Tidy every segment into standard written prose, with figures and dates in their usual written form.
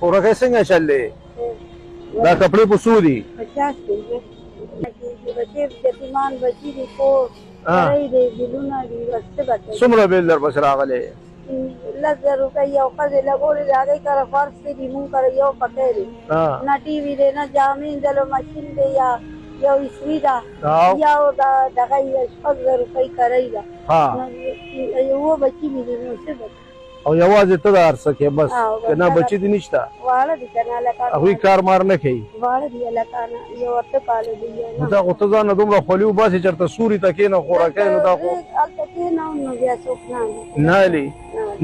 خورکه څنګه چلې دا کپڑے په څو دي 50 دی بچي یتیمان بچي دي کو کړی دی ګلونه دي واستې بچي څومره بیل در پس راغلی 10,000 روپۍ یو ښځې لګولې د هغې کره فرض دی مونږ کره یو پکې دی نه ټي وي دی نه جامې دلو ماشین دی یا یو اسوي ده یا دغه 10,000 روپۍ کرۍ ده یو بچي مې دی نو څه بچي او یوازې ته د هر څه کې بس که نه بچي دې نشته واړه دي که نه هلکان هغوی کار مار نه کوي واړه دي هلکان یو 8 کاله دي دا خو ته ځانه دومره خولي وباسې چېرته سوري ته کښېنه خوراکی نو دا خو هلته کښېنم نو بیا څوک نه نه علي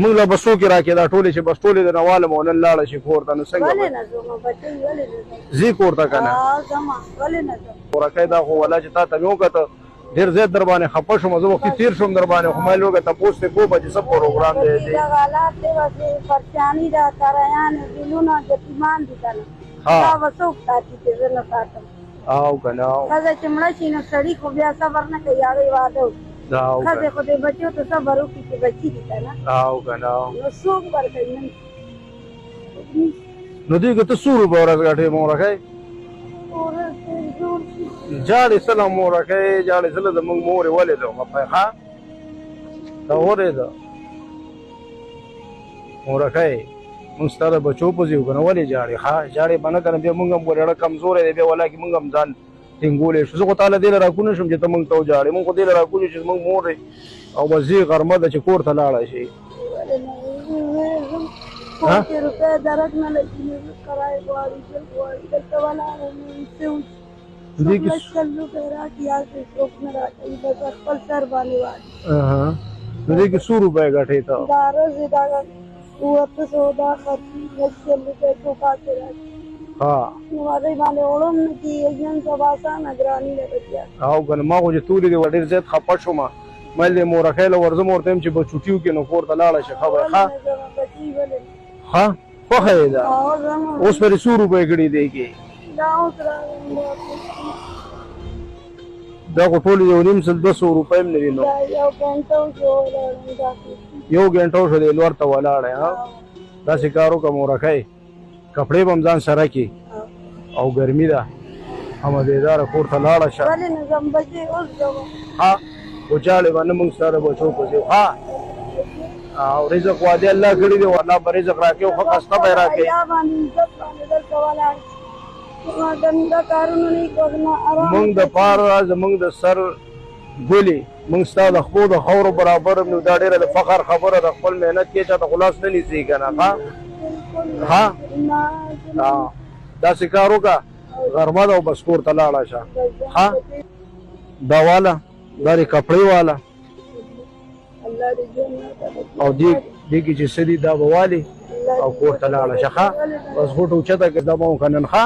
موږ له به څوک یې راکړې دا ټولې چې بس ټولې د نوالم او نن لاړه شي کور ته نو څنګه ولې نه ځم بچی ولې نه ځم ځي کور ته که نه ځم ولې نه ځم خوراکی دا خو ولا چې تا ته مې وکته ډېر زیات در باندې خفه شوم زه وختي تېر شوم در باندې خو ما لوګه تپوس دې کومه چې څه پروګرام دی دغه حالات دی بس پرچاني ده کرایان ګلونه یتیمان دي که نه دا به څوک ساتي چې زه نه ساتم او که نه ښځه چې مړه شي نو سړي خو بیا صبر نه کوي هغې واده وکړي ښځې خو دې بچو ته صبر وکړي چې بچي دي که نه او که نه نو څوک ورکوي نن نو دوی که ته څو روپۍ ورځ ګټې مورکۍ جاړې سله مورکۍ جاړې سله زموږ مورې ولېده مپی ښه ته اورېده مورکۍ موږ ستا د بچو په ځي که نه ولې جاړې ښه جاړې به نه که نه بیا موږ هم ورېړه کمزوری دی بیا ولاکې موږ هم ځان ټینګولی شو زه خو تا له دې له راکونه شم چې ته موږ ته وجاړې موږ خو دې له راکونې چې زموږ مور دی او بس ځي غرمه ده چې کور ته لاړه شي روپۍ درک نه لګي کرایه غواړي جل غواړي دلته ولاړه څه دې کې لسل روپۍ راکړي هلته څوک نه راکوي بس خپل سر باندې واړي نو دې کې څو روپۍ ګټې ته دا ورځې دغه 800 دا خرڅي لسل روپۍ ټوکاکې راکړي نو هغې باندې وړم نه کېږي ژوند سبا اسانه ګراني لګه بیا او که نه ما خو چې تورې دې ډېر زیات خفه شوم مل دې مورکۍ له ورځم ورته یم چې به چوټي وکړي نو کور ته لاړه شي خبره ښه ښه خوښه یې ده اوس پرې څو روپۍ کړي دی کې دا خو ټول 1,500 روپۍ هم نه وي نو 1 ګنټه وشو دی لور ته ولاړی داسې کار وکړه مورکۍ کپړې به هم ځان سره کړي او ګرمي ده امدېداره کور ته لاړه شه ها خو جاړې به نه موږ ستا د بچو په ځي ښه او رزق وعدې الله کړي دی والله به رزق راکړي او ښه خسته به یې راکړي موږ د پاره زموږ د سر ګلې موږ ستا د خپو د خاورو برابر نو دا ډېره د فخر خبره د خپل محنت کې چاته خلاص نه نیسي که نه ښه داسې کار وکړه غرمه ده او بس کور ته لاړه شه ښه دا واله دا دې کپړې واله او دې کې چې څه دي دا به والې او کور ته لاړه شه ښه بس غوټه اوچته کړه دا به وکړه نن ښه